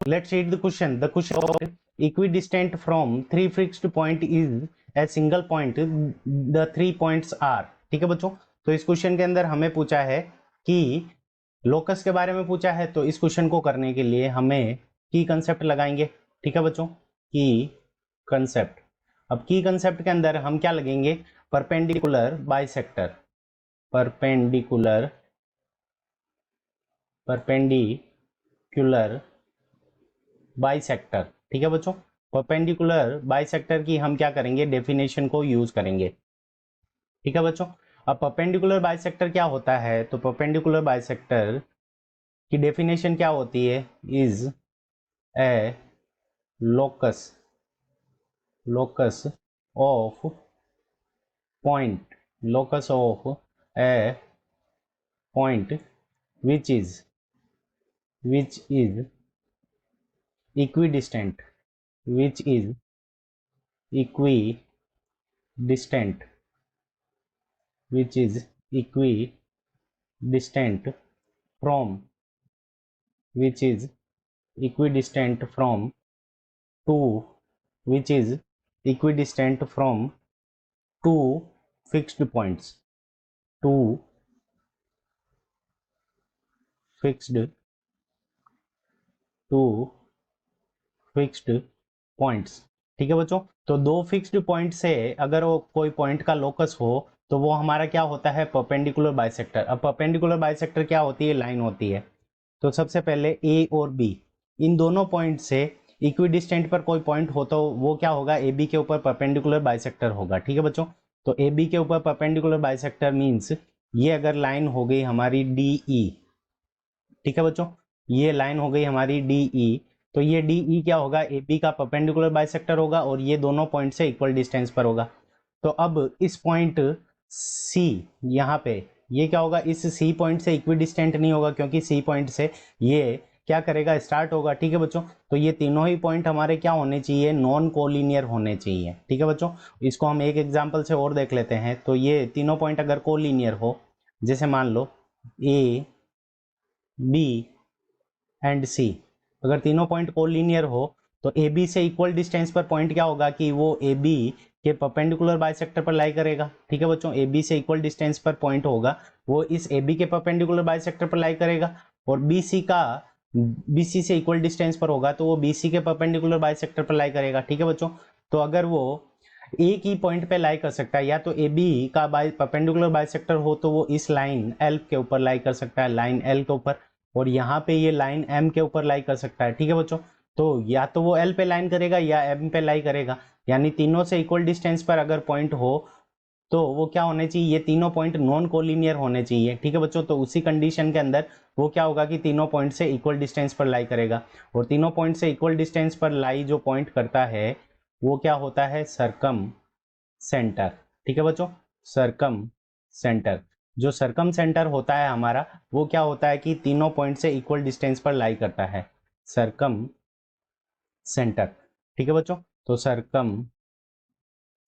let's read the question. The question equidistant from three fixed point is a single point. The 3 points are. ठीक है बच्चों, तो इस question के अंदर हमें पूछा है कि लोकस के बारे में पूछा है, तो इस क्वेश्चन को करने के लिए हमें की कंसेप्ट लगाएंगे। ठीक है बच्चों, की कंसेप्ट। अब की कंसेप्ट के अंदर हम क्या लगेंगे? Perpendicular bisector, perpendicular bisector. ठीक है बच्चों, परपेंडिकुलर बाइसेक्टर की हम क्या करेंगे? डेफिनेशन को यूज करेंगे। ठीक है बच्चों, अब परपेंडिकुलर बाइसेक्टर क्या होता है? तो परपेंडिकुलर बाइसेक्टर की डेफिनेशन क्या होती है? Is a locus of point, locus of a point which is equidistant, which is equidistant, which is equidistant from, which is equidistant from two, which is equidistant from two fixed points, two fixed points. ठीक है बच्चों, तो दो fixed point से अगर वो कोई point का लोकस हो तो वो हमारा क्या होता है? Perpendicular bisector. अब परपेंडिकुलर बाइसेक्टर क्या होती है? लाइन होती है। तो सबसे पहले ए और बी, इन दोनों पॉइंट से इक्विडिस्टेंट पर कोई पॉइंट हो तो वो क्या होगा? ए बी के ऊपर परपेंडिकुलर बाइसेक्टर होगा। ठीक है बच्चों, तो ए बी के ऊपर परपेंडिकुलर बाइसेक्टर मीन्स ये अगर लाइन हो गई हमारी डी ई, ठीक है बच्चों, ये लाइन हो गई हमारी डी ई, तो ये डी ई क्या होगा? ए बी का परपेंडिकुलर बाइसेक्टर होगा और ये दोनों पॉइंट से इक्वल डिस्टेंस पर होगा। तो अब इस पॉइंट सी, यहाँ पे ये क्या होगा? इस सी पॉइंट से इक्विडिस्टेंट नहीं होगा क्योंकि सी पॉइंट से ये क्या करेगा? स्टार्ट होगा। ठीक है बच्चों, तो ये तीनों ही पॉइंट हमारे क्या होने चाहिए? नॉन कोलिनियर होने चाहिए। ठीक है बच्चों, इसको हम एक एग्जांपल से और देख लेते हैं। तो ये तीनों पॉइंट अगर कोलिनियर हो, जैसे मान लो ए बी एंड सी, अगर तीनों पॉइंट कोलिनियर हो तो ए बी से इक्वल डिस्टेंस पर पॉइंट क्या होगा? कि वो ए बी के परपेंडिकुलर बाइसेक्टर पर लाई करेगा। ठीक है बच्चों, ए बी से इक्वल डिस्टेंस पर पॉइंट होगा वो इस ए बी के परपेंडिकुलर बाइसेक्टर पर लाई करेगा, और बी सी का बी सी से इक्वल डिस्टेंस पर होगा तो वो बी सी के परपेंडिकुलर बाइसेक्टर पर लाई करेगा। ठीक है बच्चों, तो अगर वो एक ही पॉइंट पे लाई कर सकता है, या तो ए बी का परपेंडिकुलर बाइसेक्टर हो तो वो इस लाइन एल के ऊपर लाई कर सकता है, लाइन एल के ऊपर, और यहाँ पे ये लाइन एम के ऊपर लाई कर सकता है। ठीक है बच्चों, तो या तो वो एल पे लाइन करेगा या एम पे लाई करेगा, यानी तीनों से इक्वल डिस्टेंस पर अगर पॉइंट हो तो वो क्या होने चाहिए? ये तीनों पॉइंट नॉन कोलिनियर होने चाहिए। ठीक है बच्चों, तो उसी कंडीशन के अंदर वो क्या होगा कि तीनों पॉइंट से इक्वल डिस्टेंस पर लाई करेगा, और तीनों पॉइंट से इक्वल डिस्टेंस पर लाई जो पॉइंट करता है वो क्या होता है? Circum centre. ठीक है बच्चों, सर्कम सेंटर। जो सर्कम सेंटर होता है हमारा वो क्या होता है? कि तीनों पॉइंट से इक्वल डिस्टेंस पर लाई करता है, सर्कम सेंटर। ठीक है बच्चों, तो सर्कम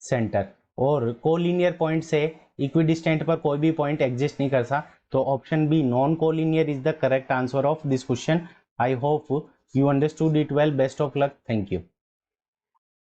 सेंटर, और कोलिनियर पॉइंट से इक्विडिस्टेंट पर कोई भी पॉइंट एग्जिस्ट नहीं करता, तो option B non collinear is the correct answer of this question. I hope you understood it well. Best of luck. Thank you.